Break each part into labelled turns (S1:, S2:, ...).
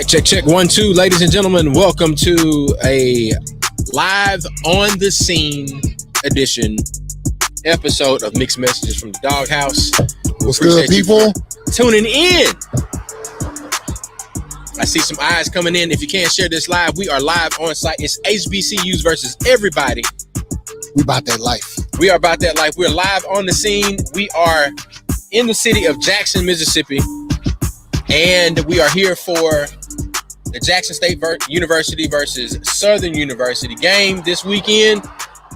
S1: Check. 1, 2, ladies and gentlemen. Welcome to a live on the scene edition episode of Mixed Messages from the Dawghouse.
S2: What's good, people?
S1: Tuning in. I see some eyes coming in. If you can't share this live, we are live on site. It's HBCUs versus everybody.
S2: We about that life.
S1: We are about that life. We're live on the scene. We are in the city of Jackson, Mississippi. And we are here for the Jackson State University versus Southern University game this weekend.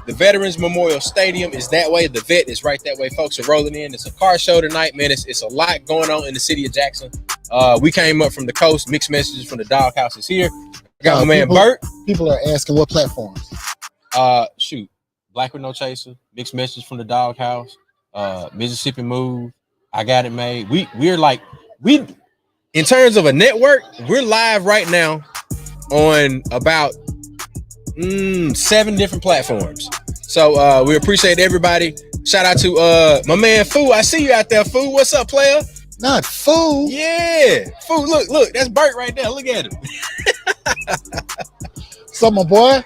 S1: The Veterans Memorial Stadium is that way. The vet is right that way. Folks are rolling in. It's a car show tonight, man. It's a lot going on in the city of Jackson. We came up from the coast. Mixed Messages from the Dawghouse is here. I got my man Bert.
S2: People are asking what platforms.
S1: Black with No Chaser, Mixed Messages from the Dawghouse, Mississippi Move. I Got It Made. We in terms of a network, we're live right now on about 7 different platforms. So we appreciate everybody. Shout out to my man Foo. I see you out there, Foo. What's up, player?
S2: Not Foo.
S1: Yeah. Foo, look, that's Bert right there. Look at him.
S2: What's up, my boy?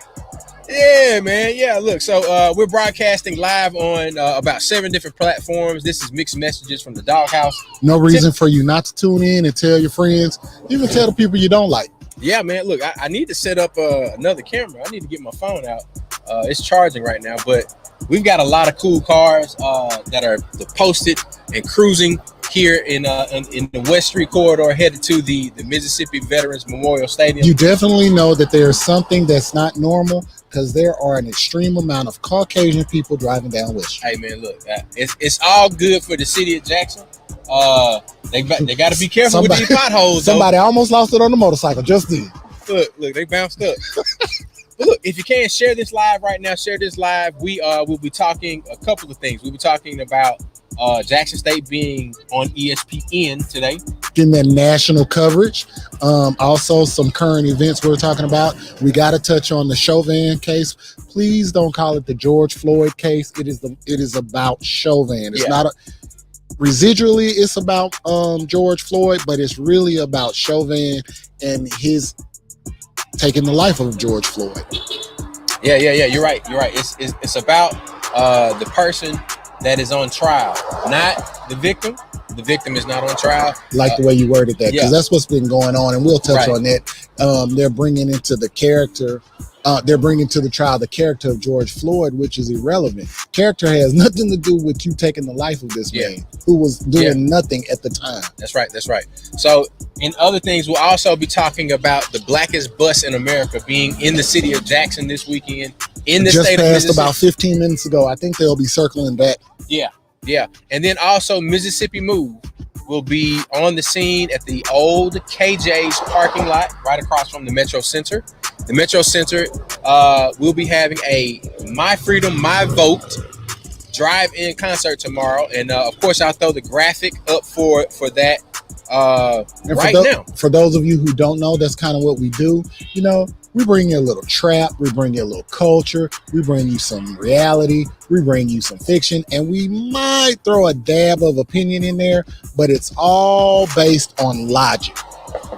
S1: Yeah, man. Yeah, look. So we're broadcasting live on about 7 different platforms. This is Mixed Messages from the Dawghouse.
S2: No reason for you not to tune in and tell your friends. Even tell the people you don't like.
S1: Yeah, man. Look, I need to set up another camera. I need to get my phone out. It's charging right now, but we've got a lot of cool cars that are posted and cruising here in the West Street corridor, headed to the Mississippi Veterans Memorial Stadium.
S2: You definitely know that there's something that's not normal because there are an extreme amount of Caucasian people driving down West Street.
S1: Hey, man, look, it's all good for the city of Jackson. They got to be careful with these potholes.
S2: Somebody almost lost it on the motorcycle just then.
S1: Look, they bounced up. But look, if you can't share this live right now, share this live. We will be talking a couple of things. We'll be talking about Jackson State being on ESPN today.
S2: Getting that national coverage. Also, some current events we're talking about. We got to touch on the Chauvin case. Please don't call it the George Floyd case. It is about Chauvin. It's not residually it's about George Floyd, but it's really about Chauvin and his taking the life of George Floyd.
S1: Yeah. You're right. It's about the person that is on trial, not the victim. The victim is not on trial.
S2: Like the way you worded that, because that's what's been going on, and we'll touch on that. They're bringing into the character. They're bringing to the trial the character of George Floyd, which is irrelevant. Character has nothing to do with you taking the life of this man who was doing nothing at the time. That's
S1: right. So, in other things, we'll also be talking about the blackest bus in America being in the city of Jackson this weekend in the state of Mississippi.
S2: Just passed about 15 minutes ago. I think they'll be circling back.
S1: Yeah. And then also Mississippi Move will be on the scene at the old KJ's parking lot right across from the Metro Center. The Metro Center will be having a My Freedom, My Vote drive-in concert tomorrow. And, of course, I'll throw the graphic up for that now.
S2: For those of you who don't know, that's kind of what we do. You know, we bring you a little trap. We bring you a little culture. We bring you some reality. We bring you some fiction. And we might throw a dab of opinion in there, but it's all based on logic.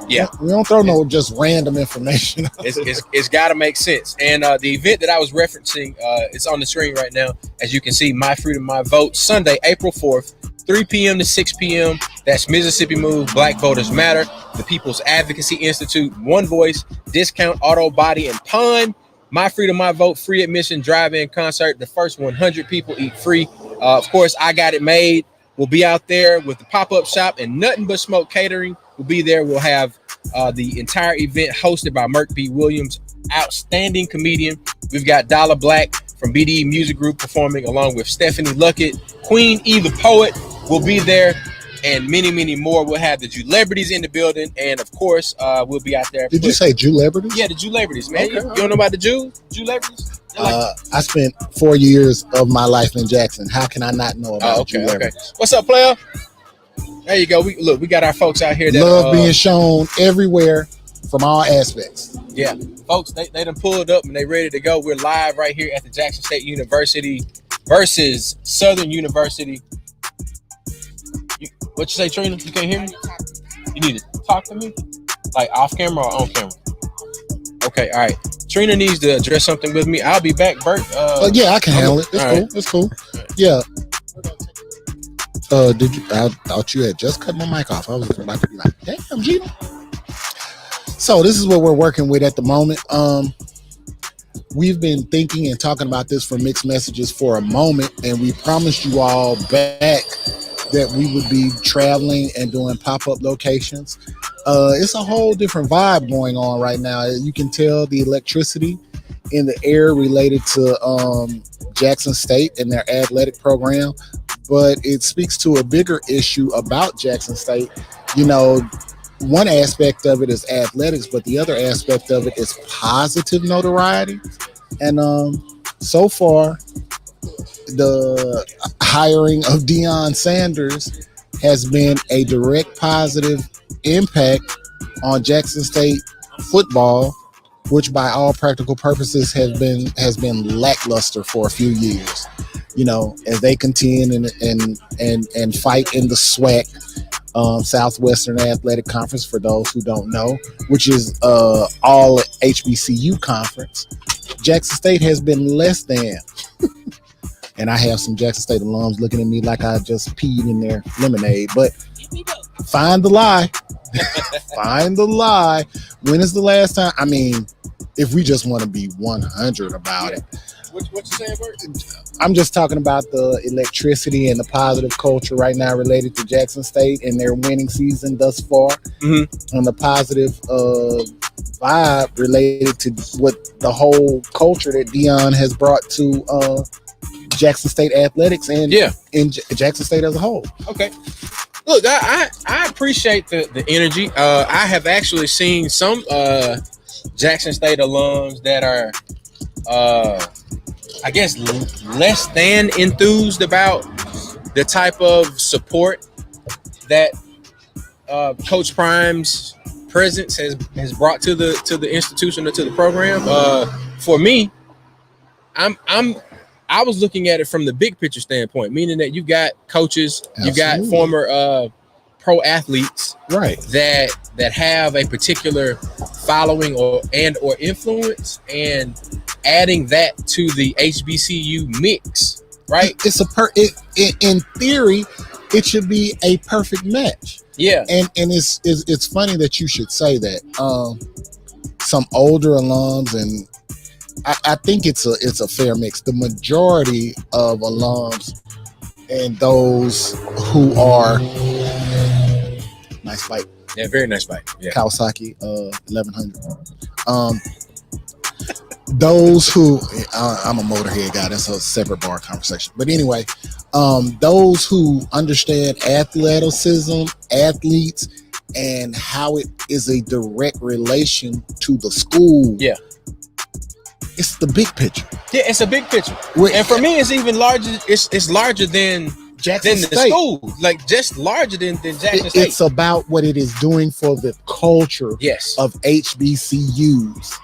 S1: Yeah,
S2: we don't throw no just random information.
S1: It's got to make sense. And the event that I was referencing, it's on the screen right now. As you can see, My Freedom, My Vote, Sunday, April 4th, 3 p.m. to 6 p.m. That's Mississippi Move, Black Voters Matter, the People's Advocacy Institute, One Voice, Discount Auto Body and Pawn, My Freedom, My Vote, free admission drive-in concert. The first 100 people eat free. Of course, I Got It Made. We'll be out there with the pop-up shop, and Nothing But Smoke Catering will be there. We'll have the entire event hosted by Merk B. Williams, outstanding comedian. We've got Dollar Black from BDE Music Group performing along with Stephanie Luckett. Queen E. the Poet will be there, and many, many more. We'll have the Jewelebrities in the building, and of course, we'll be out there.
S2: Did you say Jewelebrities?
S1: Yeah, the Jewelebrities, man. Okay. You don't know about the Jewelebrities?
S2: I spent 4 years of my life in Jackson. How can I not know about Jewelebrities? Okay.
S1: What's up, player? There you go. We got our folks out here that
S2: love being shown everywhere from all aspects.
S1: Yeah, folks, they done pulled up and they ready to go. We're live right here at the Jackson State University versus Southern University. What you say, Trina? You can't hear me? You need to talk to me? Like off camera or on camera? Okay, all right. Trina needs to address something with me. I'll be back, Bert.
S2: Yeah, I can handle it. It's cool.
S1: Right.
S2: It's cool. Yeah. Did you? I thought you had just cut my mic off. I was about to be like, damn, Gina. So this is what we're working with at the moment. We've been thinking and talking about this for mixed messages for a moment, and we promised you all back that we would be traveling and doing pop-up locations. It's a whole different vibe going on right now. You can tell the electricity in the air related to Jackson State and their athletic program, but it speaks to a bigger issue about Jackson State. You know, one aspect of it is athletics, but the other aspect of it is positive notoriety. And so far, the hiring of Deion Sanders has been a direct positive impact on Jackson State football, which by all practical purposes has been lackluster for a few years. You know, as they contend and fight in the SWAC, Southwestern Athletic Conference, for those who don't know, which is all HBCU conference. Jackson State has been less than. And I have some Jackson State alums looking at me like I just peed in their lemonade. But find the lie. Find the lie. When is the last time? I mean, if we just want to be 100 about it.
S1: What you saying, Bert?
S2: I'm just talking about the electricity and the positive culture right now related to Jackson State and their winning season thus far.
S1: Mm-hmm.
S2: And the positive vibe related to what the whole culture that Deion has brought to Jackson State athletics and in Jackson State as a whole.
S1: Okay. Look, I appreciate the energy. I have actually seen some Jackson State alums that are I guess less than enthused about the type of support that Coach Prime's presence has brought to the institution or to the program. For me, I was looking at it from the big picture standpoint, meaning that you've got coaches, you've got former pro athletes,
S2: right,
S1: that have a particular following or influence, and adding that to the HBCU mix, right?
S2: In theory, it should be a perfect match.
S1: Yeah,
S2: and it's funny that you should say that. Some older alums, and I think it's a fair mix. The majority of alums and those who are nice bike.
S1: Yeah, very nice bike. Yeah.
S2: Kawasaki 1100. Those who I'm a motorhead guy. That's a separate bar conversation. But anyway, those who understand athleticism, athletes, and how it is a direct relation to the school.
S1: Yeah.
S2: It's the big picture.
S1: Yeah, it's a big picture. And for me, it's even larger. It's larger than
S2: Jackson
S1: the
S2: State.
S1: school. Like, just larger than Jackson State.
S2: It's about what it is doing for the culture of HBCUs.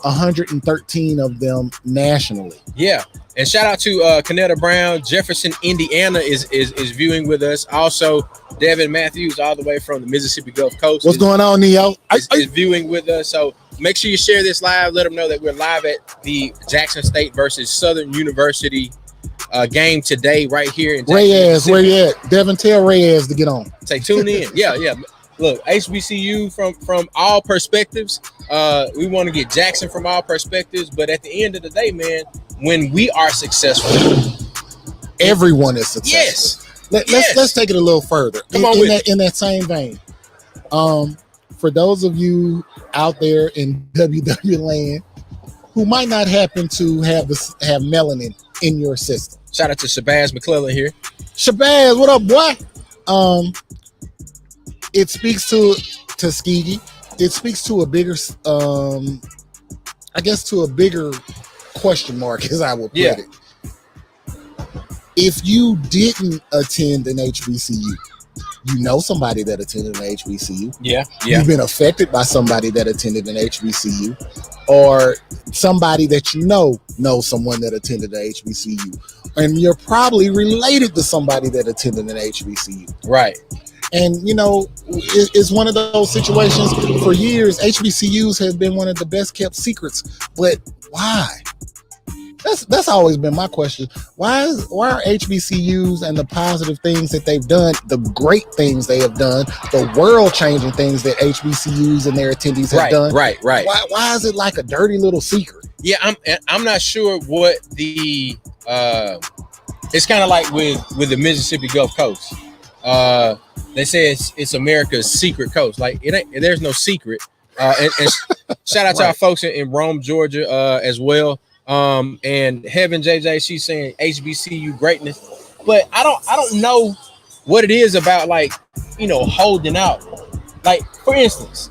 S2: 113 of them nationally.
S1: Yeah. And shout out to Canetta Brown. Jefferson, Indiana is viewing with us. Also, Devin Matthews, all the way from the Mississippi Gulf Coast.
S2: What's going on, Neo?
S1: Is viewing with us. So make sure you share this live. Let them know that we're live at the Jackson State versus Southern University game today, right here in Jackson.
S2: Reyes, where you at? Devin, tell Reyes to get on.
S1: Say, tune in. Yeah. Look, HBCU from all perspectives. We want to get Jackson from all perspectives. But at the end of the day, man, when we are successful,
S2: everyone is successful.
S1: Yes.
S2: Let's take it a little further.
S1: Come on
S2: in that same vein. For those of you out there in WW land who might not happen to have melanin in your system.
S1: Shout out to Shabazz McClellan here.
S2: Shabazz, what up, boy? It speaks to Tuskegee. It speaks to a bigger, I guess, to a bigger question mark, as I would put it. If you didn't attend an HBCU, you know somebody that attended an HBCU.
S1: Yeah.
S2: You've been affected by somebody that attended an HBCU, or somebody that you know knows someone that attended an HBCU, and you're probably related to somebody that attended an HBCU.
S1: Right.
S2: And it's one of those situations. For years, HBCUs has been one of the best kept secrets. But why? That's always been my question. Why are HBCUs and the positive things that they've done, the great things they have done, the world changing things that HBCUs and their attendees have done?
S1: Right.
S2: Why is it like a dirty little secret?
S1: Yeah, I'm not sure what the it's kind of like with the Mississippi Gulf Coast. They say it's America's secret coast. Like there's no secret. And shout out to our folks in Rome, Georgia, as well. And Heaven JJ, she's saying HBCU greatness, but I don't know what it is about, like, holding out. Like, for instance,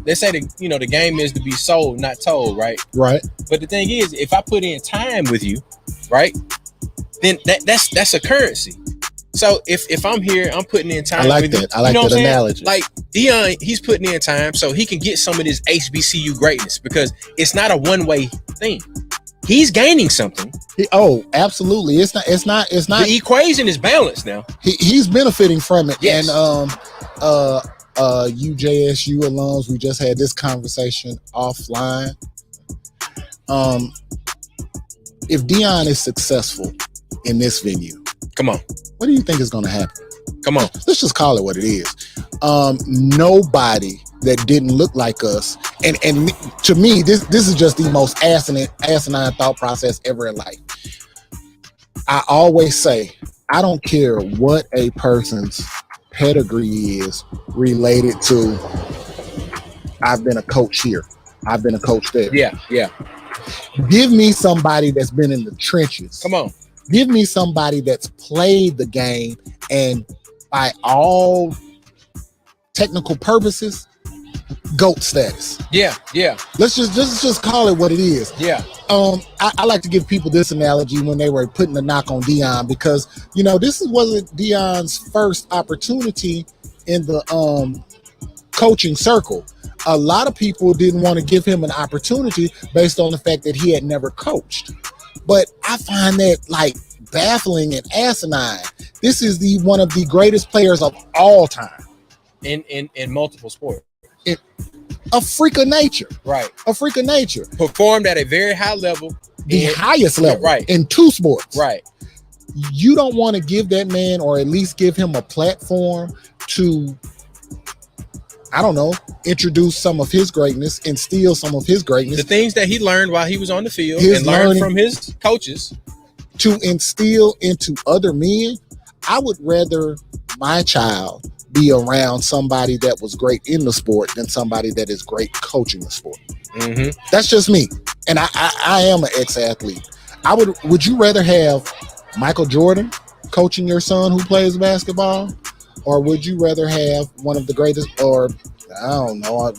S1: they say the game is to be sold, not told, right?
S2: Right.
S1: But the thing is, if I put in time with you, right, then that's a currency. So if I'm here, I'm putting in time.
S2: I like that. I like that analogy.
S1: Like Dion, he's putting in time so he can get some of this HBCU greatness, because it's not a one-way thing. He's gaining something.
S2: Absolutely. It's not.
S1: The equation is balanced now.
S2: He's benefiting from it.
S1: Yes.
S2: And you JSU alums, we just had this conversation offline. If Dion is successful in this venue, come on, what do you think is going to happen? Come on, let's just call it what it is. Nobody that didn't look like us, and to me, this is just the most asinine thought process ever in life. I always say, I don't care what a person's pedigree is related to. I've been a coach here. I've been a coach there. Yeah. Give me somebody that's been in the trenches. Come on. Give me somebody that's played the game, and by all technical purposes, GOAT status. Yeah. Let's just call it what it is. Yeah. I like to give people this analogy when they were putting the knock on Dion, because this wasn't Dion's first opportunity in the coaching circle. A lot of people didn't want to give him an opportunity based on the fact that he had never coached. But I find that like baffling and asinine. This is one of the greatest players of all time in multiple sports. A freak of nature. Right. A freak of nature. Performed at a very high level. The highest level. Right. In two sports. Right. You don't want to give that man, or at least give him a platform to, I don't know, introduce some of his greatness, instill some of his greatness. The things that he learned while he was on the field and learned from his coaches. To instill into other men. I would rather my child be around somebody that was great in the sport than somebody that is great coaching the sport. Mm-hmm. That's just me. And I am an ex-athlete. Would you rather have Michael Jordan coaching your son who plays basketball? Or would you rather have one of the greatest, or I don't know,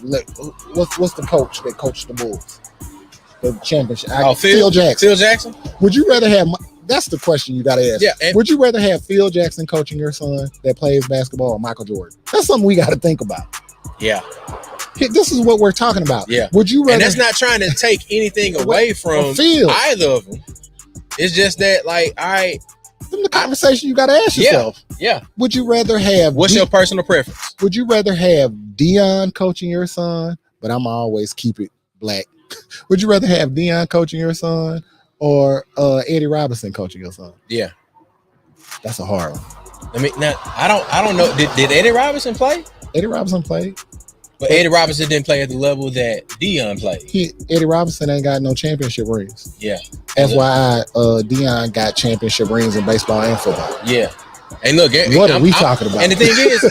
S2: what's the coach that coached the Bulls? The championship. Phil Jackson. Phil Jackson? Would you rather have, that's the question you got to ask. Yeah, would you rather have Phil Jackson coaching your son that plays basketball, or Michael Jordan? That's something we got to think about. Yeah. This is what we're talking about. Yeah. Would you rather? And that's not trying to take anything away from either of them. It's just that, like, all right. The conversation you got to ask yourself. Yeah. Would you rather have? What's your personal preference? Would you rather have Dion coaching your son? But I'm always keep it black. Would you rather have Dion coaching your son, or Eddie Robinson coaching your son? Yeah. That's a hard one. I mean, now I don't know. Did Eddie Robinson play? Eddie Robinson played. But Eddie Robinson didn't play at the level that Dion played. Eddie Robinson ain't got no championship rings. Yeah. That's why Dion got championship rings in baseball and football. Yeah. And look, what are we talking about? And the thing is,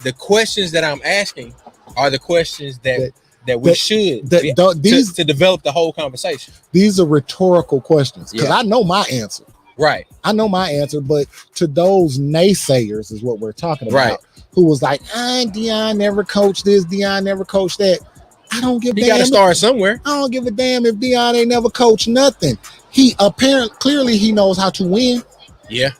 S2: the questions that I'm asking are the questions that we should to develop the whole conversation. These are rhetorical questions, because I know my answer. Right. I know my answer, but to those naysayers is what we're talking about. Right. Who was like, Dion never coached this, Dion never coached that. I don't give a damn. You got to start somewhere. I don't give a damn if Dion ain't never coached nothing. He clearly he knows how to win. Yeah.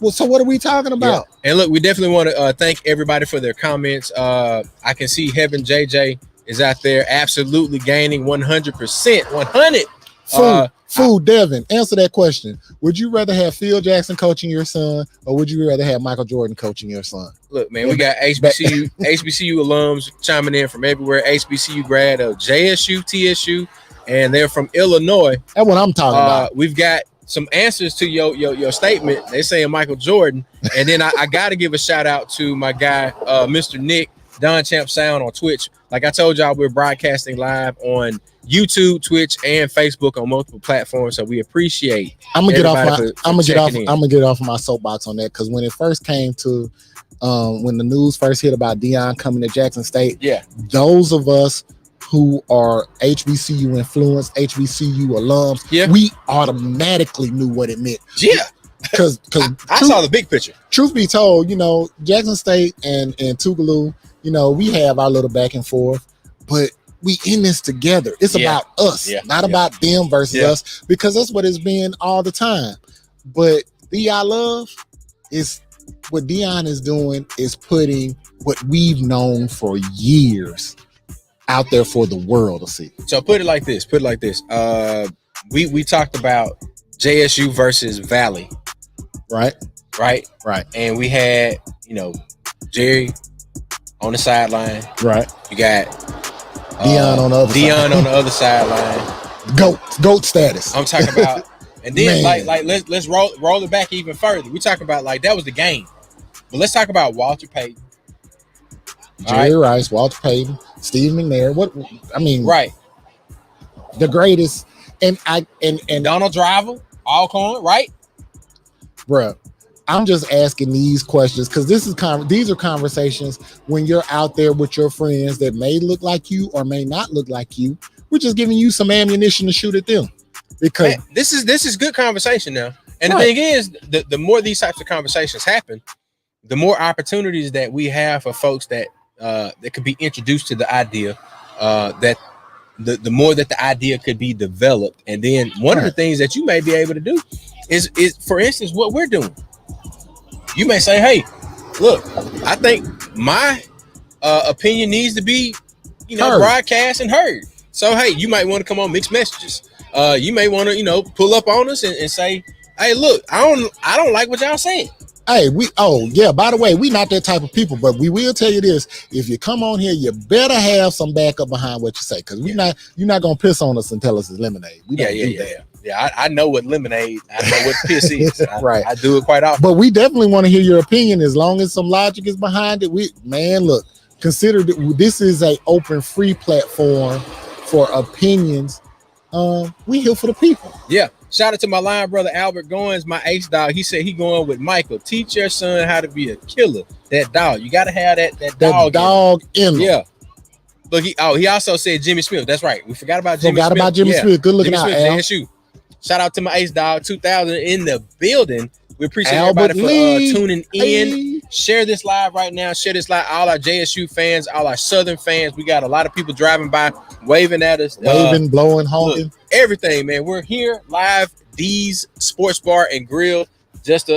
S2: Well, so what are we talking about? Yeah. And look, we definitely want to thank everybody for their comments. I can see Heaven JJ is out there absolutely gaining 100%, 100 Food, Devin, answer that question. Would you rather have Phil Jackson coaching your son, or would you rather have Michael Jordan coaching your son?
S1: Look, man, we got HBCU alums chiming in from everywhere. HBCU grad of JSU, TSU, and they're from Illinois.
S2: That's what I'm talking about.
S1: We've got some answers to your statement. They're saying Michael Jordan, and then I got to give a shout out to my guy, Mr. Nick, Don Champ Sound on Twitch. Like I told y'all, we're broadcasting live on YouTube, Twitch, and Facebook on multiple platforms. So we appreciate.
S2: I'm gonna get off my soapbox on that, because when it first came to, when the news first hit about Deion coming to Jackson State, those of us who are HBCU influenced, HBCU alums, we automatically knew what it meant.
S1: Yeah.
S2: Because
S1: I saw the big picture.
S2: Truth be told, Jackson State and Tougaloo, we have our little back and forth, but we in this together. It's about us, not about them versus us, because that's what it's been all the time. But I love is what Deion is doing is putting what we've known for years out there for the world to see.
S1: So put it like this. We talked about JSU versus Valley. Right. And we had, Jerry on the sideline.
S2: Right.
S1: You got
S2: Deion on the other
S1: sideline.
S2: Goat status.
S1: I'm talking about, and then let's roll it back even further. We talk about that was the game, but let's talk about Walter Payton,
S2: Jerry Rice, Walter Payton, Steve McNair. The greatest, and
S1: Donald Driver, Alcorn, right?
S2: Bruh, I'm just asking these questions because these are conversations when you're out there with your friends that may look like you or may not look like you. We're just giving you some ammunition to shoot at them. Because
S1: this is good conversation now. And the thing is, the more these types of conversations happen, the more opportunities that we have for folks that could be introduced to the idea, that the more that the idea could be developed. And then one of the things that you may be able to do is for instance, what we're doing. You may say, hey, look, I think my opinion needs to be, broadcast and heard. So, hey, you might want to come on mixed messages. You may want to, pull up on us and say, hey, look, I don't like what y'all saying.
S2: Hey, by the way, we not that type of people, but we will tell you this. If you come on here, you better have some backup behind what you say, because you're not going to piss on us and tell us it's lemonade. We don't do that.
S1: Yeah, I know what lemonade, I know what piss is. I do it quite often.
S2: But we definitely want to hear your opinion as long as some logic is behind it. Look, consider this is a open, free platform for opinions. We here for the people.
S1: Yeah. Shout out to my line brother Albert Goins, my ace dog. He said he going with Michael. Teach your son how to be a killer. That dog. You gotta have that dog
S2: in him.
S1: Yeah. Look, he also said Jimmy Smith. That's right. We forgot about Jimmy
S2: Smith. Good looking out, Al.
S1: JSU. Shout out to my ace dog 2000 in the building. We appreciate everybody for tuning in. Hey. Share this live right now. Share this live. All our JSU fans, all our Southern fans. We got a lot of people driving by, waving at us.
S2: Blowing, honking.
S1: Look, everything, man. We're here live, D's Sports Bar and Grill. Just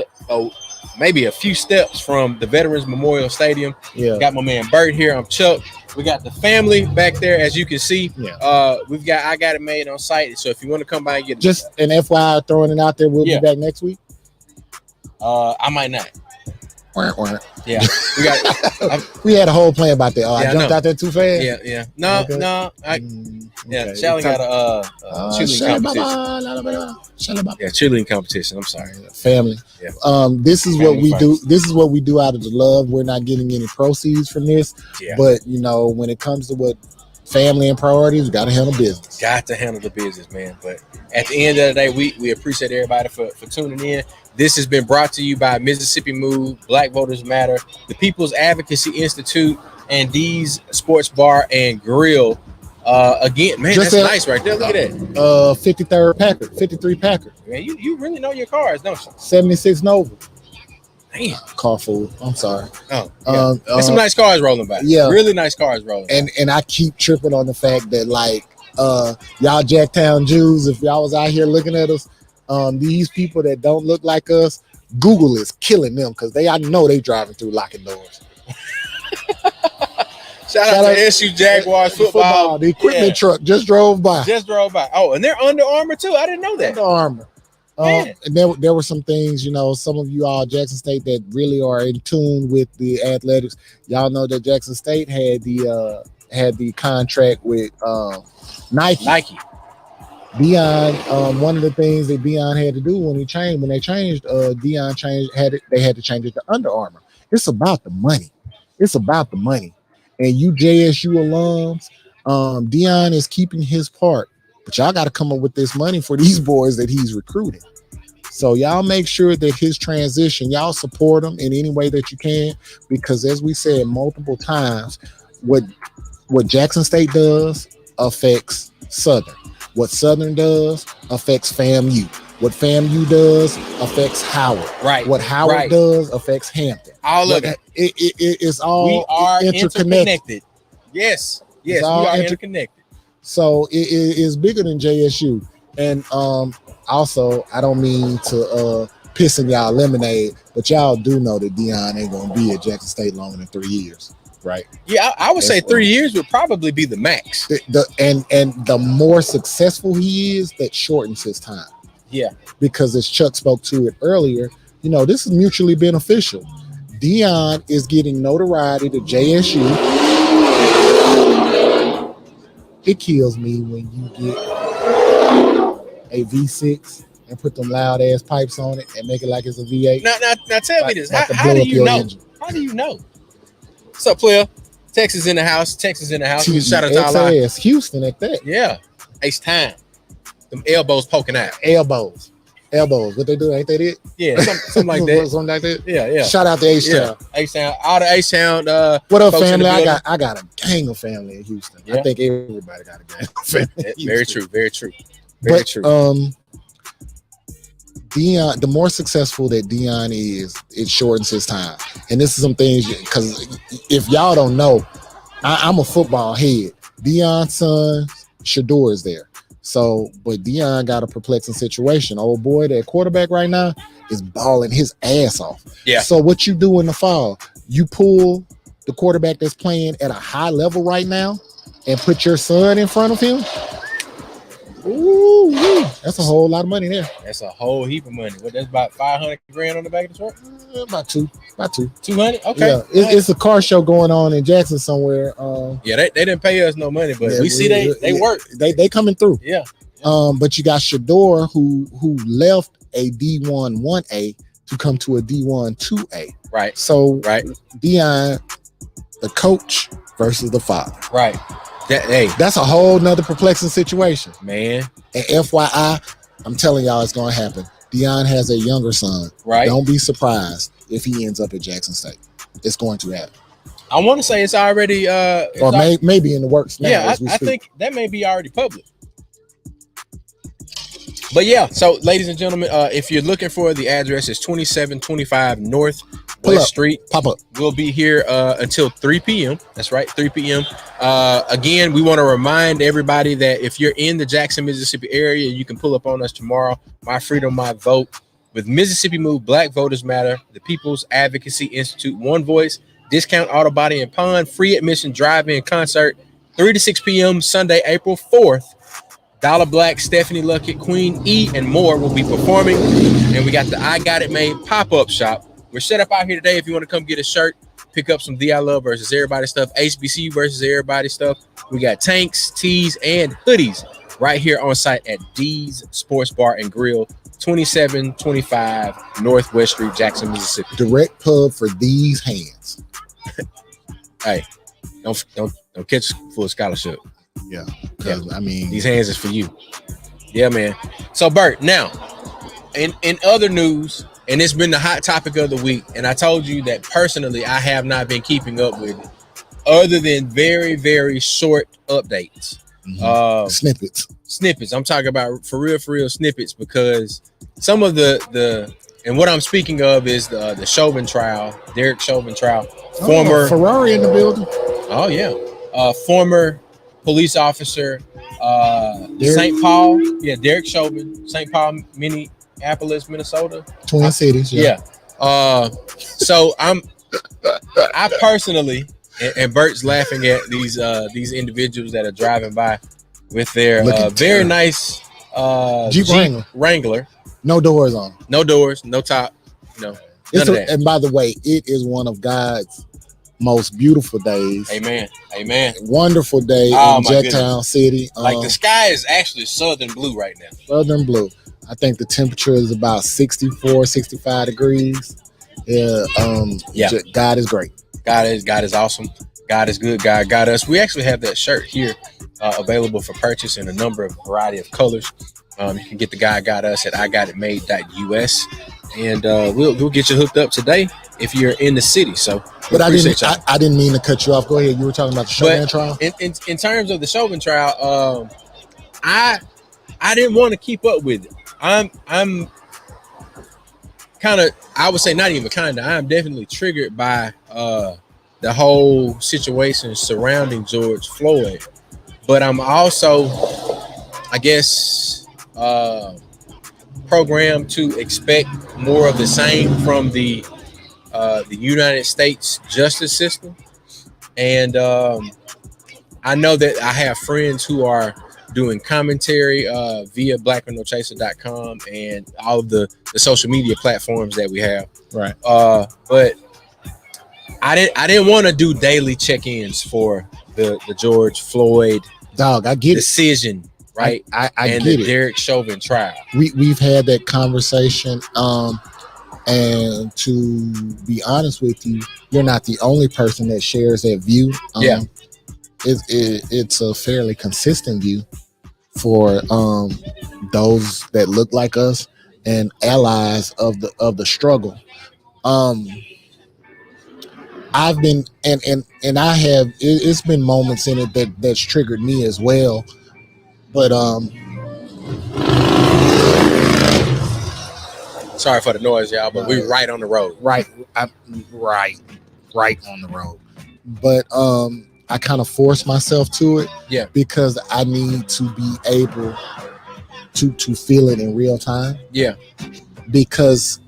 S1: maybe a few steps from the Veterans Memorial Stadium.
S2: Yeah.
S1: Got my man Bert here. I'm Chuck. We got the family back there, as you can see.
S2: Yeah.
S1: I got it made on site. So if you want to come by and get it.
S2: Just an FYI, throwing it out there, we'll be back next week.
S1: I might not. Yeah, we got.
S2: We had a whole plan about that. I jumped out there too fast.
S1: Yeah. No. Charlie got a cheerleading competition. Yeah, cheerleading competition. I'm sorry,
S2: family. Yeah. This is what we do. This is what we do out of the love. We're not getting any proceeds from this.
S1: Yeah.
S2: But when it comes to what family and priorities, we got to handle business.
S1: Got to handle the business, man. But at the end of the day, we appreciate everybody for tuning in. This has been brought to you by Mississippi Move, Black Voters Matter, the People's Advocacy Institute, and D's Sports Bar and Grill. Again, man, that's nice right there. Look at that.
S2: 53rd Packard, 53 Packard.
S1: Man, you really know your cars, don't you?
S2: 76 Nova.
S1: Damn.
S2: Car fool. I'm sorry.
S1: Oh, yeah. There's some nice cars rolling by.
S2: Yeah.
S1: Really nice cars rolling by.
S2: And I keep tripping on the fact that, y'all Jacktown Jews, if y'all was out here looking at us, these people that don't look like us, Google is killing them because I know they driving through locking doors.
S1: Shout out to SU Jaguars football.
S2: The equipment truck just drove by.
S1: Oh, and they're Under Armour too. I didn't know that.
S2: Under Armour. And there were some things, some of you all Jackson State that really are in tune with the athletics. Y'all know that Jackson State had the contract with Nike. Deion, one of the things that Deion had to do when they changed, they had to change it to Under Armour. It's about the money. And you JSU alums, Deion is keeping his part, but y'all got to come up with this money for these boys that he's recruiting. So y'all make sure that his transition, y'all support him in any way that you can, because as we said multiple times, what Jackson State does affects Southern. What Southern does affects FAMU. What FAMU does affects Howard.
S1: Right.
S2: What Howard does affects Hampton.
S1: All of it.
S2: It's all
S1: we are interconnected. Yes, we are interconnected.
S2: So it is bigger than JSU. And also, I don't mean to piss in y'all lemonade, but y'all do know that Deion ain't going to be at Jackson State longer than 3 years. Right.
S1: Yeah, I would say 3 years would probably be the max.
S2: And the more successful he is, that shortens his time.
S1: Yeah. Because
S2: as Chuck spoke to it earlier, this is mutually beneficial. Deion is getting notoriety to JSU. It kills me when you get a V6 and put them loud ass pipes on it and make it like it's a V8.
S1: Now tell me this. How do you know?
S2: Engine. How do you know?
S1: What's up, player? Texas in the house. Shout out to all our
S2: Houston at that.
S1: Yeah. Ace time. Them elbows poking out.
S2: Elbows. What they do? Ain't they it?
S1: Yeah, something like that.
S2: Something like that.
S1: Yeah.
S2: Shout out to Ace Town.
S1: Ace Town. All the Ace Town.
S2: What up, family? I got a gang of family in Houston. Yeah. I think everybody got a gang of family.
S1: Very true.
S2: Deion, the more successful that Deion is, it shortens his time. And this is some things, because if y'all don't know, I'm a football head. Deion's son, Shador, is there. So, but Deion got a perplexing situation. Old boy, that quarterback right now is balling his ass off.
S1: Yeah.
S2: So what you do in the fall, you pull the quarterback that's playing at a high level right now and put your son in front of him. Ooh, that's a whole lot of money there.
S1: That's a whole heap of money. That's about 500 grand on the back of the truck?
S2: About two.
S1: 200? Okay.
S2: Yeah, it's a car show going on in Jackson somewhere.
S1: They didn't pay us no money, but we see they work.
S2: They coming through.
S1: Yeah.
S2: But you got Shador who left a D1 1A to come to a D1 2A.
S1: Right.
S2: So Deion, the coach versus the father.
S1: Right.
S2: That's a whole nother perplexing situation,
S1: man.
S2: And FYI, I'm telling y'all, it's gonna happen. Deion has a younger son.
S1: Right.
S2: Don't be surprised if he ends up at Jackson State. It's going to happen.
S1: I want to say it's already,
S2: maybe in the works now.
S1: Yeah, I think that may be already public. But yeah, so ladies and gentlemen, if you're looking for the address, it's 2725 North West Street.
S2: Pop up.
S1: We'll be here until 3 p.m. That's right, 3 p.m. Again, we want to remind everybody that if you're in the Jackson, Mississippi area, you can pull up on us tomorrow. My Freedom, My Vote with Mississippi Move, Black Voters Matter, the People's Advocacy Institute, One Voice, Discount Auto Body and Pawn, free admission drive-in concert, 3 to 6 p.m. Sunday, April 4th. Dollar Black, Stephanie Luckett, Queen E, and more will be performing. And we got the I Got It Made pop-up shop. We're set up out here today. If you want to come get a shirt, pick up some DI Love versus Everybody stuff, HBC versus Everybody stuff. We got tanks, tees, and hoodies right here on site at D's Sports Bar and Grill, 2725 Northwest Street, Jackson, Mississippi.
S2: Direct pub for these hands.
S1: Hey, don't catch full scholarship.
S2: Yeah, because I mean,
S1: these hands is for you. Yeah, man. So Bert, now in other news, and it's been the hot topic of the week, and I told you that personally I have not been keeping up with it, other than very, very short updates. Snippets. I'm talking about for real snippets, because some of the and what I'm speaking of is the Chauvin trial, Derek Chauvin trial, former
S2: Ferrari in the building.
S1: Oh yeah, former police officer, St. Paul. Yeah, Derek Chauvin, St. Paul, Minneapolis, Minnesota.
S2: Twin Cities.
S1: Yeah. So I personally And Bert's laughing at these individuals that are driving by with their very nice
S2: Jeep
S1: Wrangler.
S2: No doors on.
S1: No doors, no top. None of that.
S2: And by the way, it is one of God's most beautiful days.
S1: Amen. Amen.
S2: Wonderful day in Jacktown City.
S1: Like the sky is actually southern blue right now.
S2: Southern blue. I think the temperature is about 64, 65 degrees. Yeah. God is great. God
S1: is awesome. God is good. God got us. We actually have that shirt here available for purchase in a number of variety of colors. You can get the God Got Us at igotitmade.us, and we'll get you hooked up today if you're in the city. So,
S2: but I didn't mean to cut you off. Go ahead. You were talking about the Chauvin trial.
S1: In terms of the Chauvin trial, I didn't want to keep up with it. I'm kind of, I would say not even kind of, I'm definitely triggered by the whole situation surrounding George Floyd, but I'm also, I guess, programmed to expect more of the same from the United States justice system. And I know that I have friends who are doing commentary via blackmannochaser.com and all of the social media platforms that we have.
S2: Right.
S1: But I didn't want to do daily check-ins for the George Floyd
S2: I get
S1: decision. Right.
S2: I
S1: and
S2: get
S1: the
S2: it.
S1: Derek Chauvin trial.
S2: We've had that conversation. And to be honest with you, you're not the only person that shares that view. It's a fairly consistent view for those that look like us and allies of the struggle. I've been and I have it's been moments in it that's triggered me as well. But
S1: sorry for the noise, y'all, but we're right on the road.
S2: Right on the road. But I kind of force myself to it, because I need to be able to feel it in real time.
S1: Yeah,
S2: because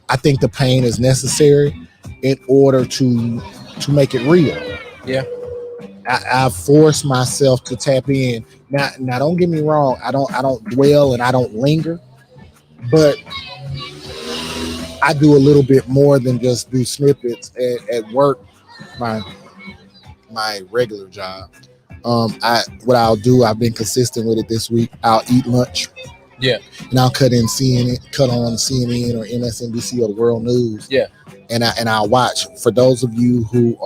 S2: I think the pain is necessary in order to make it real.
S1: Yeah.
S2: I force myself to tap in. Now, don't get me wrong. I don't dwell and I don't linger, but I do a little bit more than just do snippets at work. My regular job. What I'll do. I've been consistent with it this week. I'll eat lunch.
S1: Yeah.
S2: And I'll cut on CNN or MSNBC or the World News.
S1: Yeah.
S2: And I'll watch. For those of you who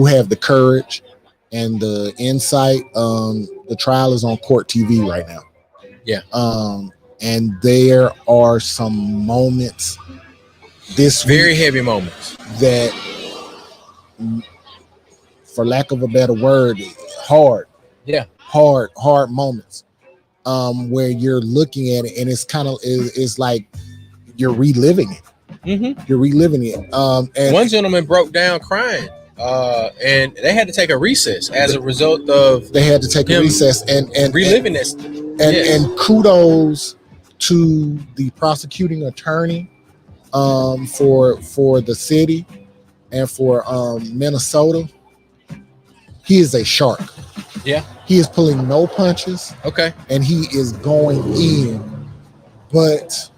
S2: have the courage and the insight, the trial is on Court TV right now.
S1: Yeah.
S2: And there are some moments this
S1: very
S2: week
S1: heavy moments
S2: that, for lack of a better word, hard moments, where you're looking at it and it's like you're reliving it.
S1: Mm-hmm.
S2: You're reliving it. And
S1: one gentleman broke down crying. And they had to take a recess as a result of
S2: and
S1: reliving this.
S2: And kudos to the prosecuting attorney for the city and for Minnesota. He is a shark.
S1: Yeah.
S2: He is pulling no punches.
S1: Okay.
S2: And he is going in. But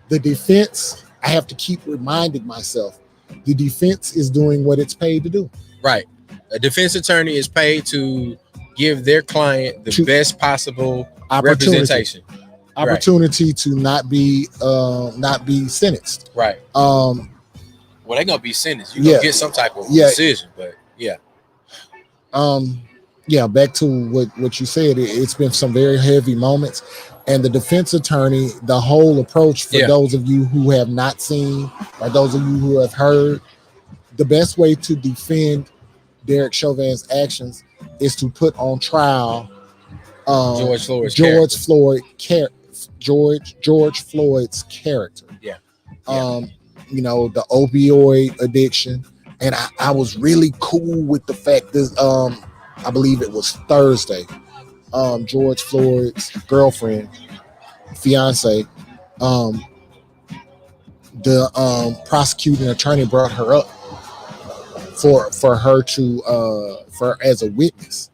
S2: the defense, I have to keep reminding myself, the defense is doing what it's paid to do.
S1: Right. A defense attorney is paid to give their client the best possible representation.
S2: Opportunity to not be sentenced.
S1: Right. Well, they're gonna be sentenced. You're gonna get some type of decision, but
S2: back to what you said. It's been some very heavy moments. And the defense attorney, the whole approach for those of you who have not seen or those of you who have heard, the best way to defend Derek Chauvin's actions is to put on trial George Floyd's character.
S1: Yeah.
S2: The opioid addiction. And I was really cool with the fact that I believe it was Thursday. George Floyd's girlfriend, fiance, the prosecuting attorney brought her up for her to for as a witness.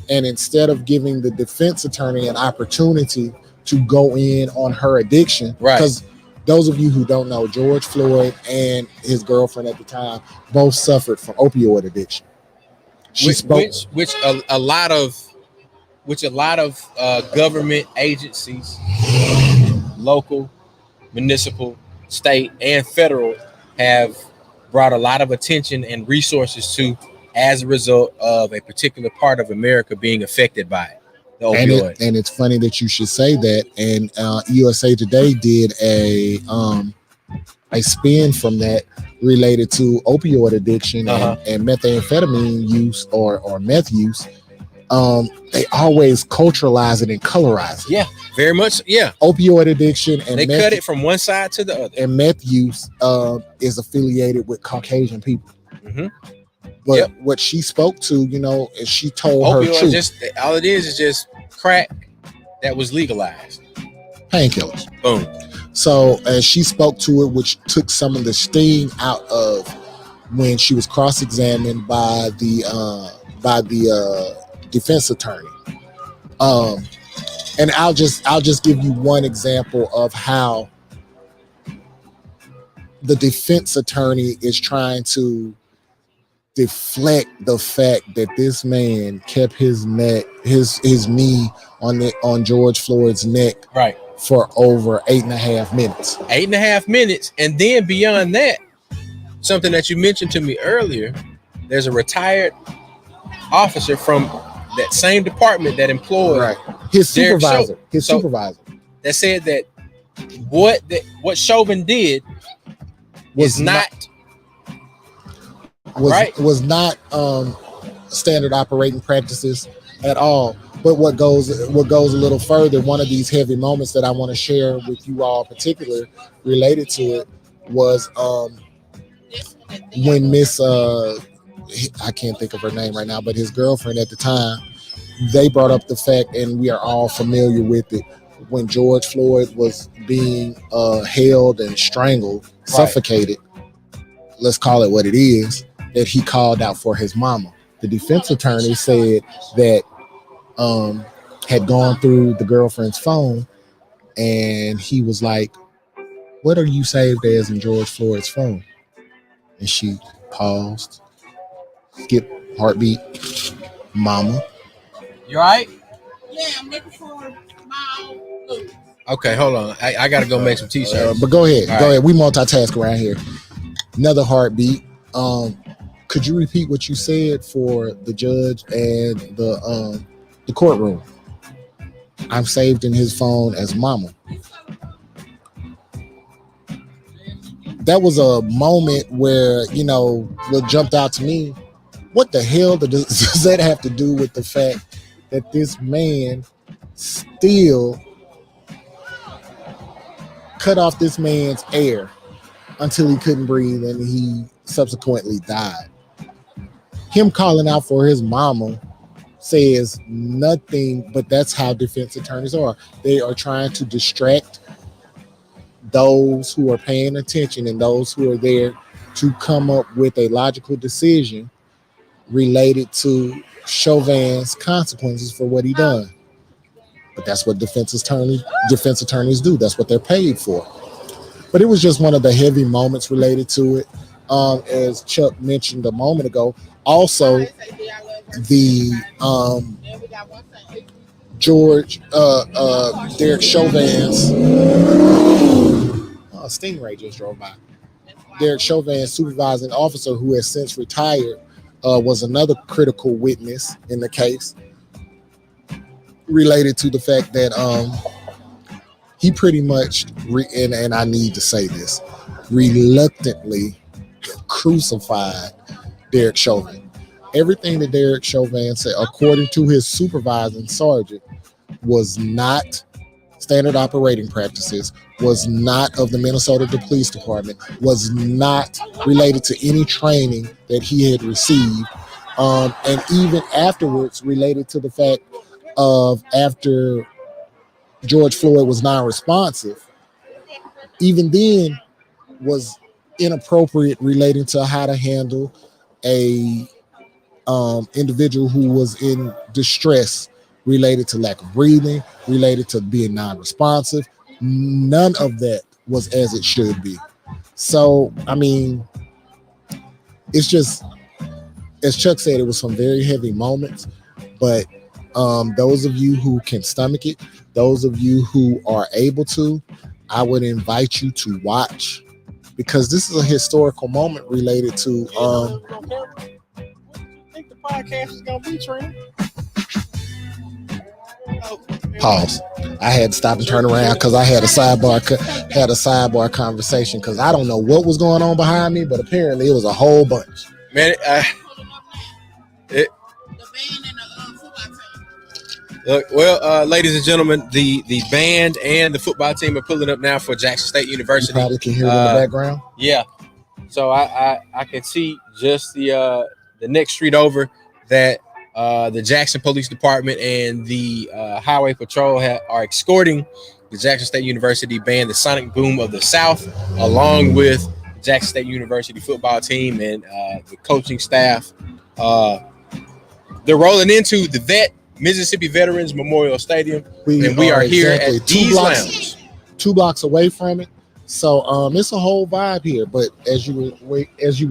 S2: And instead of giving the defense attorney an opportunity to go in on her addiction,
S1: Right.
S2: because those of you who don't know, George Floyd and his girlfriend at the time both suffered from opioid addiction.
S1: Which a lot of government agencies, local, municipal, state, and federal, have brought a lot of attention and resources to, as a result of a particular part of America being affected by it, the opioid.
S2: And it's funny that you should say that. And USA Today did a spin from that related to opioid addiction and methamphetamine use or meth use. They always culturalize it and colorize it.
S1: Yeah, very much. Yeah,
S2: opioid addiction and
S1: they cut it from one side to the other.
S2: And meth use is affiliated with Caucasian people.
S1: Mm-hmm.
S2: But what she spoke to, is she told
S1: opioid,
S2: her truth.
S1: Just all it is just crack that was legalized.
S2: Painkillers.
S1: Boom.
S2: So as she spoke to it, which took some of the sting out of when she was cross-examined by the defense attorney. And I'll just give you one example of how the defense attorney is trying to deflect the fact that this man kept his knee on George Floyd's neck
S1: right
S2: for over 8.5 minutes.
S1: 8.5 minutes, and then beyond that, something that you mentioned to me earlier, there's a retired officer from that same department that employed
S2: his supervisor.
S1: That said that what Chauvin did was not
S2: standard operating practices at all. But what goes a little further, one of these heavy moments that I want to share with you all, particular related to it, was when Miss I can't think of her name right now, but his girlfriend at the time, they brought up the fact, and we are all familiar with it, when George Floyd was being held and strangled, suffocated, let's call it what it is, that he called out for his mama. The defense attorney said that had gone through the girlfriend's phone, and he was like, "What are you saved as in George Floyd's phone?" And she paused, skip, heartbeat, mama.
S3: You right?
S4: Yeah, I'm looking for my own.
S1: Okay, hold on. I gotta go make some t-shirts.
S2: But go ahead. Go ahead. We multitask around here. Another heartbeat. Could you repeat what you said for the judge and the courtroom? I'm saved in his phone as mama. That was a moment where, what jumped out to me, what the hell does that have to do with the fact that this man still cut off this man's air until he couldn't breathe and he subsequently died? Him calling out for his mama says nothing, but that's how defense attorneys are. They are trying to distract those who are paying attention and those who are there to come up with a logical decision related to Chauvin's consequences for what he done. But that's what defense attorneys do. That's what they're paid for. But it was just one of the heavy moments related to it. As Chuck mentioned a moment ago, also the Derek Chauvin's Stingray just drove by. Derek Chauvin's supervising officer, who has since retired, was another critical witness in the case related to the fact that he pretty much, and I need to say this, reluctantly crucified Derek Chauvin. Everything that Derek Chauvin said, according to his supervising sergeant, was not standard operating practices, was not of the Minnesota Police Department, was not related to any training that he had received, and even afterwards related to the fact of after George Floyd was non-responsive, even then was inappropriate relating to how to handle a individual who was in distress related to lack of breathing, related to being non-responsive. None of that was as it should be. So, I mean, it's just, as Chuck said, it was some very heavy moments, but those of you who can stomach it, those of you who are able to, I would invite you to watch, because this is a historical moment related to
S1: What do you think the podcast is gonna be, Trina?
S2: pause. I had to stop and turn around because I had a sidebar conversation, because I don't know what was going on behind me, but apparently it was a whole bunch.
S1: Man,
S4: The band and the football team.
S1: look, well, ladies and gentlemen, the band and the football team are pulling up now for Jackson State
S2: You
S1: University.
S2: probably can hear it in the background.
S1: Yeah, so I can see just the next street over that the Jackson Police Department and the Highway Patrol are escorting the Jackson State University band, the Sonic Boom of the South, along with the Jackson State University football team and the coaching staff. They're rolling into the Mississippi Veterans Memorial Stadium, and we are here
S2: exactly
S1: at D's Lounge.
S2: 2 blocks away from it. So it's a whole vibe here. But as you were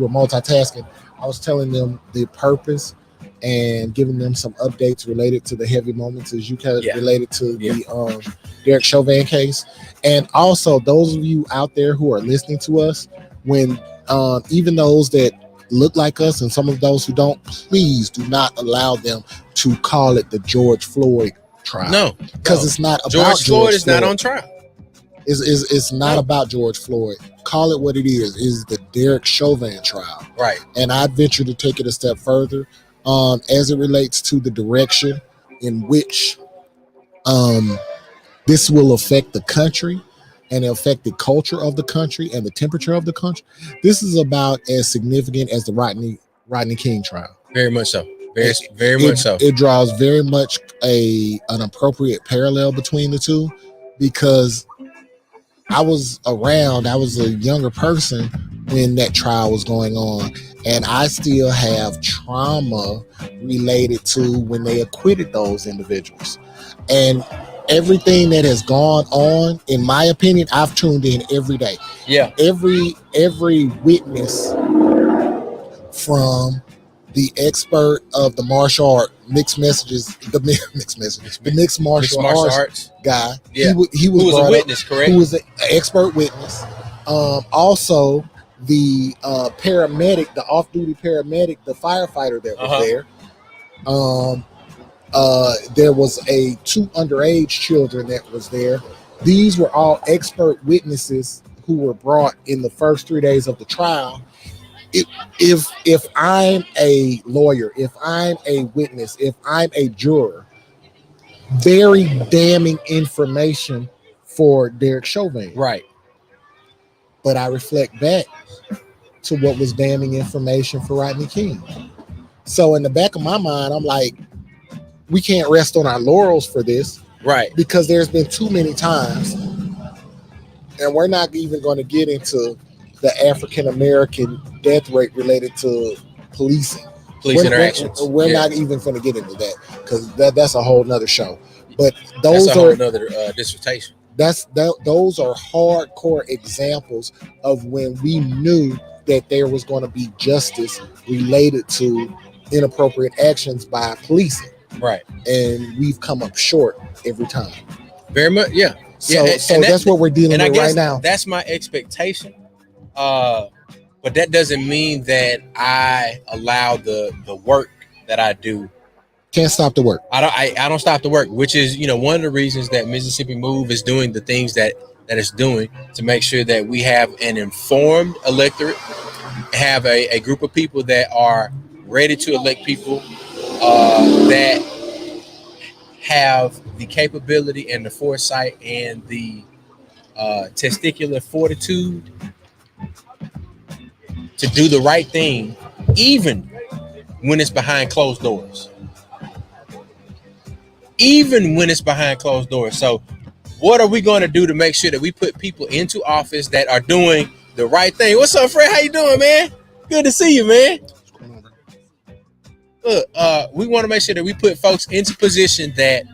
S2: multitasking, I was telling them the purpose and giving them some updates related to the heavy moments, as you kind of related to the Derek Chauvin case. And also those of you out there who are listening to us, when even those that look like us and some of those who don't, please do not allow them to call it the George Floyd trial.
S1: No,
S2: because it's not about
S1: George Floyd is not on trial.
S2: It's not about George Floyd. Call it what it is the Derek Chauvin trial.
S1: Right.
S2: And I'd venture to take it a step further as it relates to the direction in which this will affect the country and affect the culture of the country and the temperature of the country. This is about as significant as the Rodney King trial.
S1: Very much so. Very much so.
S2: It draws very much an appropriate parallel between the two, because I was around. I was a younger person when that trial was going on, and I still have trauma related to when they acquitted those individuals. And everything that has gone on, in my opinion, I've tuned in every day.
S1: Yeah.
S2: Every witness, from the expert of the mixed martial arts guy.
S1: Yeah.
S2: He was
S1: Who was a witness, correct?
S2: Who was an expert witness. Also, the paramedic, the off-duty paramedic, the firefighter that was there. There was 2 underage children that was there. These were all expert witnesses who were brought in the first 3 days of the trial. If I'm a lawyer, if I'm a witness, if I'm a juror, very damning information for Derek Chauvin.
S1: Right.
S2: But I reflect back to what was damning information for Rodney King. So in the back of my mind, I'm like, we can't rest on our laurels for this.
S1: Right.
S2: Because there's been too many times, and we're not even going to get into the African-American death rate related to police
S1: interactions.
S2: We're not even going to get into that, because that's a whole nother show. But
S1: that's a whole nother dissertation.
S2: Those are hardcore examples of when we knew that there was going to be justice related to inappropriate actions by policing.
S1: Right.
S2: And we've come up short every time.
S1: Very much, yeah.
S2: So that's what we're dealing with right now.
S1: That's my expectation. But that doesn't mean that I allow the work that I do.
S2: Can't stop the work.
S1: I don't stop the work, which is, one of the reasons that Mississippi Move is doing the things that it's doing, to make sure that we have an informed electorate, have a group of people that are ready to elect people that have the capability and the foresight and the testicular fortitude to do the right thing, even when it's behind closed doors. Even when it's behind closed doors. So what are we going to do to make sure that we put people into office that are doing the right thing? What's up, Fred? How you doing, man? Good to see you, man. look, we want to make sure that we put folks into position that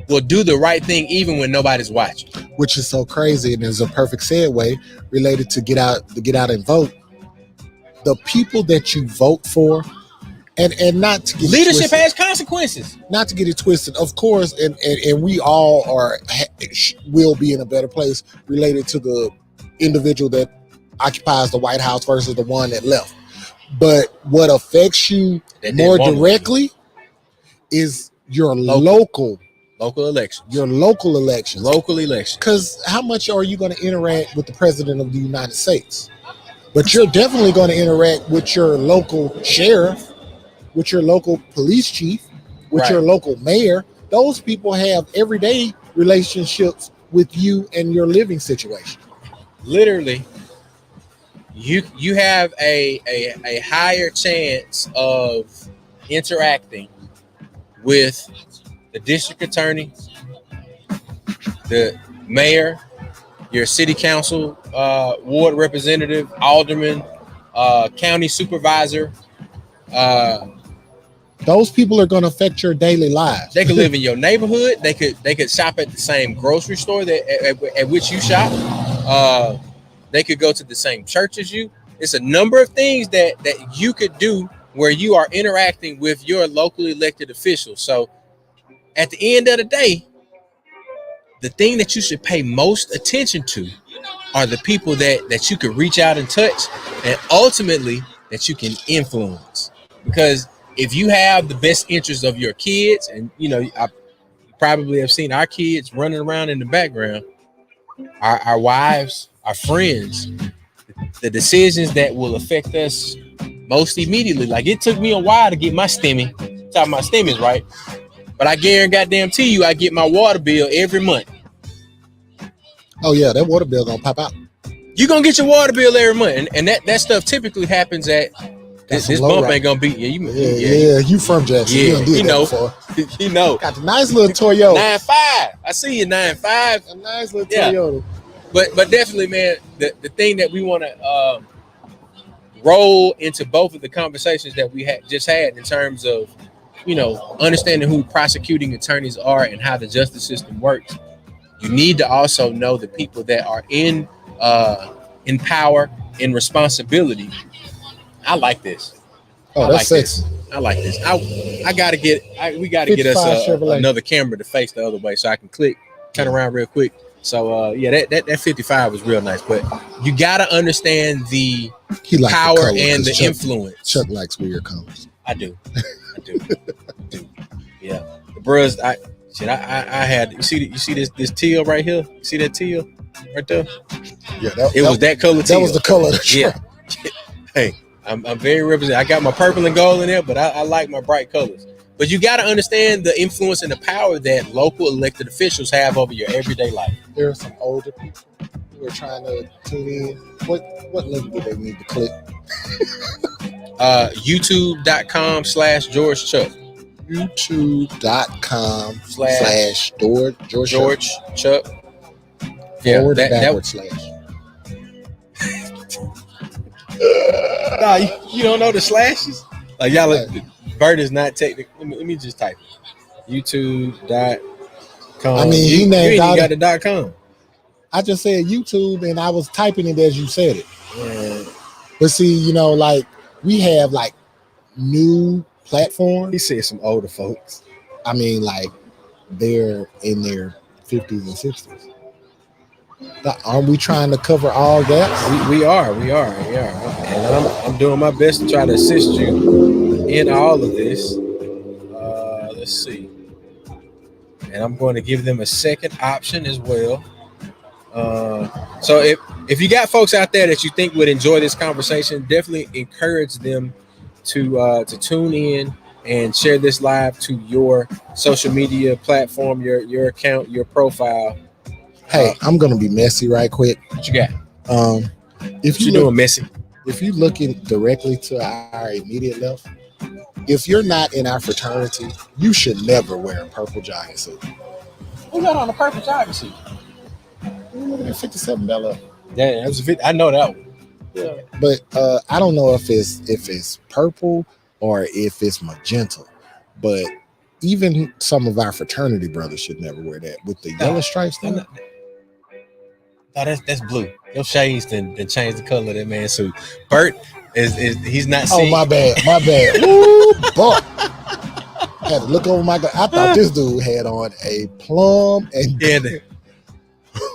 S1: will do the right thing even when nobody's watching.
S2: Which is so crazy, and is a perfect segue related to get out and vote. The people that you vote for, and not to get
S1: leadership has consequences.
S2: Not to get it twisted, of course, and we all will be in a better place related to the individual that occupies the White House versus the one that left. But what affects you more directly is your local
S1: elections.
S2: Your local elections.
S1: Local elections.
S2: Because how much are you going to interact with the president of the United States? But you're definitely going to interact with your local sheriff, with your local police chief, with your local mayor. Those people have everyday relationships with you and your living situation.
S1: Literally, you have a higher chance of interacting with the district attorney, the mayor, your city council, ward representative, alderman, county supervisor.
S2: Those people are going to affect your daily lives.
S1: They could live in your neighborhood. They could shop at the same grocery store at which you shop. They could go to the same church as you. It's a number of things that you could do where you are interacting with your locally elected officials. So at the end of the day, the thing that you should pay most attention to are the people that you can reach out and touch, and ultimately that you can influence. Because if you have the best interests of your kids, and I probably have seen our kids running around in the background, our wives, our friends, the decisions that will affect us most immediately. Like, it took me a while to get my stimmy. Talking about stimmies, right? But I guarantee you, I get my water bill every month.
S2: Oh yeah, that water bill gonna pop out.
S1: You gonna get your water bill every month, and that stuff typically happens at this bump ain't gonna be.
S2: You from Jackson?
S1: Yeah,
S2: you know.
S1: You know.
S2: Got the nice little Toyota.
S1: 9.5. I see you 9.5.
S2: A nice little Toyota.
S1: But definitely, man, the thing that we want to roll into both of the conversations that we just had in terms of, understanding who prosecuting attorneys are and how the justice system works. You need to also know the people that are in power, in responsibility. I like this.
S2: Oh, that's sexy.
S1: I like this. We got to get us another camera to face the other way so I can turn around real quick. So that 55 was real nice, but you got to understand the power and the influence.
S2: Chuck likes weird colors.
S1: I do. Yeah, the bros. I had. You see this teal right here? You see that teal right there?
S2: Yeah,
S1: it was that color. Teal.
S2: That was the color of the truck.
S1: Yeah. Hey, I'm very representative. I got my purple and gold in there, but I like my bright colors. But you got to understand the influence and the power that local elected officials have over your everyday life.
S2: There are some older people who are trying to tune in. What link do they need to click?
S1: YouTube.com/George Chuck.
S2: YouTube.com/George
S1: Chuck.
S2: Forward backward slash.
S1: Nah, you don't know the slashes? Like, y'all, Bert is not technical. Let me just type it. YouTube.com.
S2: I mean, he named
S1: you ain't got the .com.
S2: I just said YouTube, and I was typing it as you said it.
S1: Yeah.
S2: But see, like, we have like new platforms.
S1: He said some older folks.
S2: I mean, like, they're in their 50s and 60s. Aren't we trying to cover all gaps?
S1: We are. And I'm doing my best to try to assist you in all of this. Let's see. And I'm going to give them a second option as well. So if you got folks out there that you think would enjoy this conversation, definitely encourage them to tune in and share this live to your social media platform, your account, your profile.
S2: Hey, I'm gonna be messy right quick.
S1: What you got?
S2: If
S1: you're doing messy,
S2: if you're looking directly to our immediate left, if you're not in our fraternity, you should never wear a purple jogging suit.
S1: Who got on a purple jogging suit?
S2: $57.
S1: Yeah, that was I know that one.
S2: Yeah. But I don't know if it's purple or if it's magenta. But even some of our fraternity brothers should never wear that with the yellow stripes.
S1: No, that's blue. Your shades then change the color of that man's suit. Bert is he's not seeing.
S2: Oh, my bad. Ooh, boy. Had to look over my. I thought this dude had on a plum and.
S1: Yeah,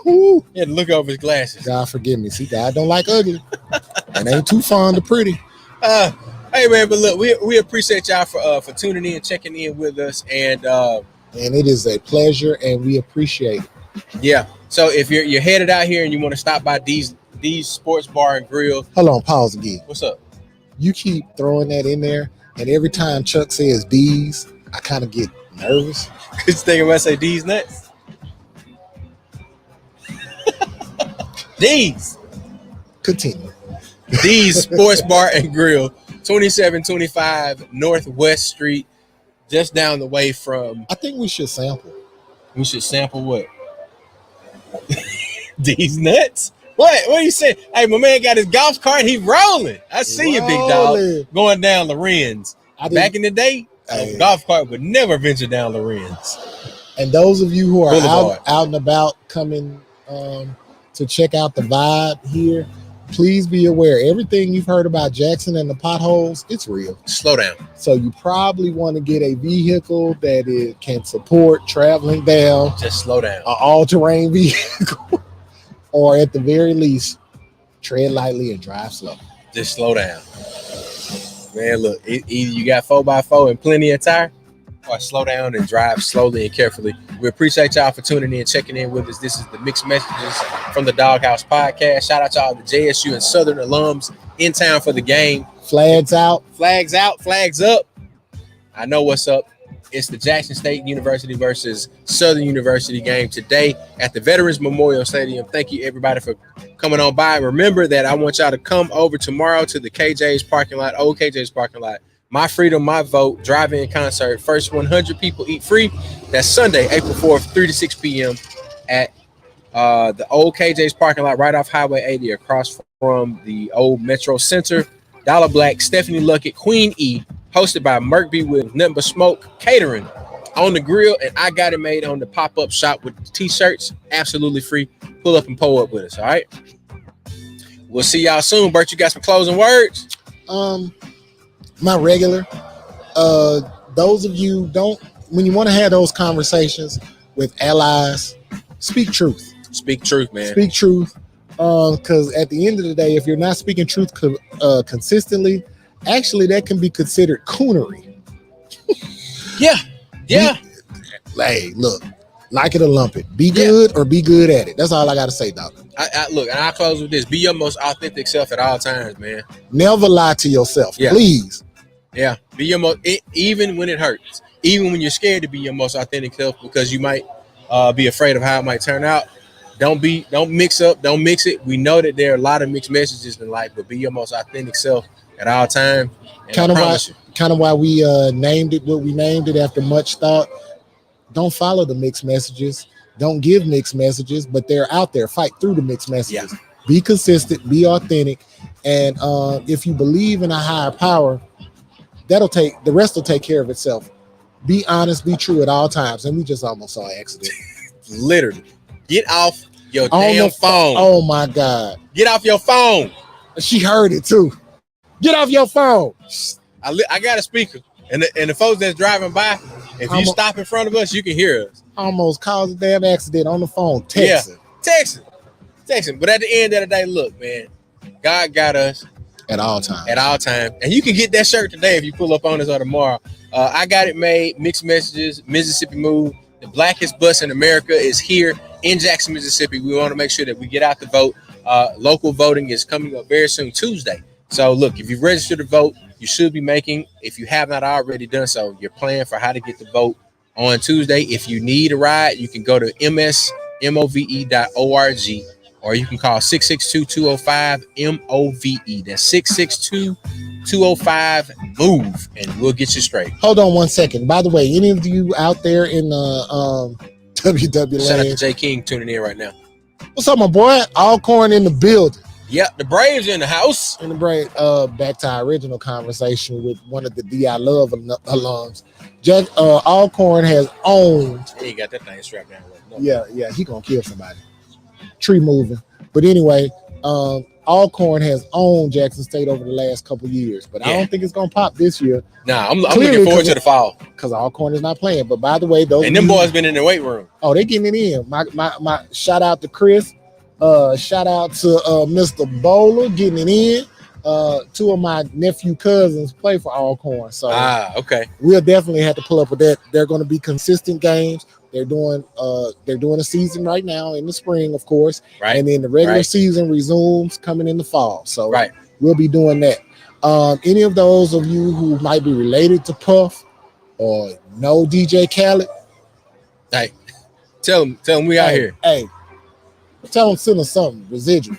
S1: he had to look over his glasses.
S2: God forgive me. See, God don't like ugly, and ain't too fond of pretty.
S1: Hey man, but look, we appreciate y'all for tuning in, checking in with us, and
S2: it is a pleasure, and we appreciate it.
S1: Yeah. So if you're headed out here and you want to stop by D's Sports Bar and Grill.
S2: Hold on, pause again.
S1: What's up?
S2: You keep throwing that in there, and every time Chuck says D's, I kind of get nervous.
S1: Cause thinking when I say D's nuts. D's.
S2: Continue.
S1: D's Sports Bar and Grill, 2725 Northwest Street, just down the way from.
S2: I think we should sample.
S1: We should sample what? These nuts? What are you saying? Hey, my man got his golf cart. He rolling. I see you, big dog, going down Lorenz. Back in the day, a golf cart would never venture down Lorenz.
S2: And those of you who are out and about coming to check out the vibe here, please be aware, everything you've heard about Jackson and the potholes, it's real.
S1: Slow down.
S2: So you probably want to get a vehicle that it can support traveling down.
S1: Just slow down.
S2: An all-terrain vehicle. Or at the very least, tread lightly and drive slow.
S1: Just slow down. Man, look, either you got 4x4 and plenty of tire, or slow down and drive slowly and carefully. We appreciate y'all for tuning in, checking in with us. This is the Mixed Messages from the Dawghouse podcast. Shout out to all the JSU and Southern alums in town for the game.
S2: Flags out.
S1: Flags out. Flags up. I know what's up. It's the Jackson State University versus Southern University game today at the Veterans Memorial Stadium. Thank you, everybody, for coming on by. Remember that I want y'all to come over tomorrow to the KJ's parking lot, old KJ's parking lot. My Freedom, My Vote, drive-in concert. First 100 people eat free. That's Sunday, April 4th, 3 to 6 p.m. at the old KJ's parking lot right off Highway 80 across from the old Metro Center. Dollar Black, Stephanie Luckett, Queen E, hosted by Merc B. with Nothing But Smoke, catering on the grill, and I got it made on the pop-up shop with T-shirts, absolutely free. Pull up and pull up with us, all right? We'll see y'all soon. Bert, you got some closing words?
S2: My regular. Those of you when you want to have those conversations with allies, speak truth.
S1: Speak truth, man.
S2: Speak truth. Because at the end of the day, if you're not speaking truth consistently, actually that can be considered coonery.
S1: Yeah.
S2: Hey, look, like it or lump it. Be good or be good at it. That's all I got to say, Doc.
S1: Look, and I'll close with this. Be your most authentic self at all times, man.
S2: Never lie to yourself, please.
S1: Yeah, be your most, even when it hurts. Even when you're scared to be your most authentic self because you might be afraid of how it might turn out. Don't mix it. We know that there are a lot of mixed messages in life, but be your most authentic self at all time.
S2: Kind of why we named it what we named it after much thought. Don't follow the mixed messages. Don't give mixed messages, but they're out there. Fight through the mixed messages. Yeah. Be consistent, be authentic, and if you believe in a higher power, the rest will take care of itself. Be honest, be true at all times. And we just almost saw an accident.
S1: Literally. Get off your damn phone.
S2: Oh my God.
S1: Get off your phone.
S2: She heard it too. Get off your phone.
S1: I got a speaker. And the folks that's driving by, if you stop in front of us, you can hear us.
S2: Almost caused a damn accident on the phone. Texting.
S1: But at the end of the day, look, man, God got us.
S2: At all times.
S1: And you can get that shirt today if you pull up on us or tomorrow. I got it made. Mixed Messages, Mississippi Move. The blackest bus in America is here in Jackson, Mississippi. We want to make sure that we get out the vote. Local voting is coming up very soon, Tuesday. So, look, if you've registered to vote, you should be making, if you have not already done so, your plan for how to get the vote on Tuesday. If you need a ride, you can go to msmove.org. Or you can call 662-205-MOVE. That's 662-205-MOVE, and we'll get you straight.
S2: Hold on 1 second. By the way, any of you out there in the WW
S1: Shout out to
S2: land,
S1: Jay King tuning in right now.
S2: what's up, my boy? Alcorn in the building.
S1: Yep, the Braves in the house.
S2: And the break, back to our original conversation with one of the D.I. Love alums. Jack Alcorn has owned.
S1: He ain't got that thing strapped down. No.
S2: Yeah, he gonna kill somebody. Tree moving. But anyway, Alcorn has owned Jackson State over the last couple years, but I don't think it's gonna pop this year.
S1: Nah, I'm looking forward to the fall
S2: because Alcorn is not playing. But by the way, those
S1: and them boys been in the weight room.
S2: Oh, they getting it in. My shout out to Chris. Shout out to Mr. Bowler getting it in. Two of my nephew cousins play for Alcorn, so
S1: okay.
S2: We'll definitely have to pull up with that. They're going to be consistent games. They're doing a season right now in the spring, of course,
S1: right?
S2: And then the regular season resumes coming in the fall. So we'll be doing that. Any of those of you who might be related to Puff or know DJ Khaled,
S1: hey, tell them we out here.
S2: Hey, tell them send us something, residual,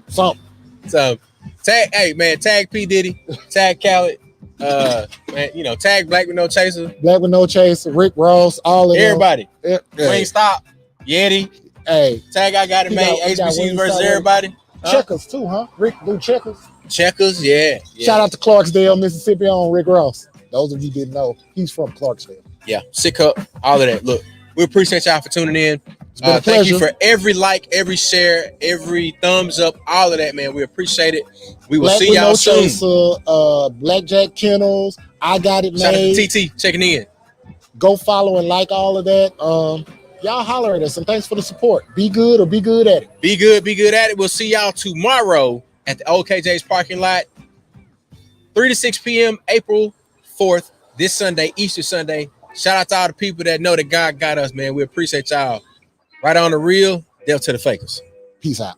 S2: something.
S1: So tag P Diddy, tag Khaled, man, tag Black with No Chaser,
S2: Rick Ross, all of
S1: everybody.
S2: Them.
S1: Wayne Stop, Yeti.
S2: Hey,
S1: tag I got it made. HBCUs versus everybody.
S2: Checkers too, huh? Rick do checkers.
S1: Checkers, yeah.
S2: Shout out to Clarksdale, Mississippi, on Rick Ross. Those of you didn't know, he's from Clarksdale.
S1: Yeah, sick up, all of that. Look, we appreciate y'all for tuning in.
S2: It's been a pleasure.
S1: Thank you for every like, every share, every thumbs up, all of that, man. We appreciate it. We will see y'all soon.
S2: Chaser, Blackjack Kennels, I Got It Made.
S1: Shout out to TT checking in.
S2: Go follow and like all of that. Y'all holler at us and thanks for the support. Be good or be good at it.
S1: Be good at it. We'll see y'all tomorrow at the OKJ's parking lot, 3 to 6 p.m. April 4th, this Sunday, Easter Sunday. Shout out to all the people that know that God got us, man. We appreciate y'all. Right on the real, Death to the Fakers.
S2: Peace out.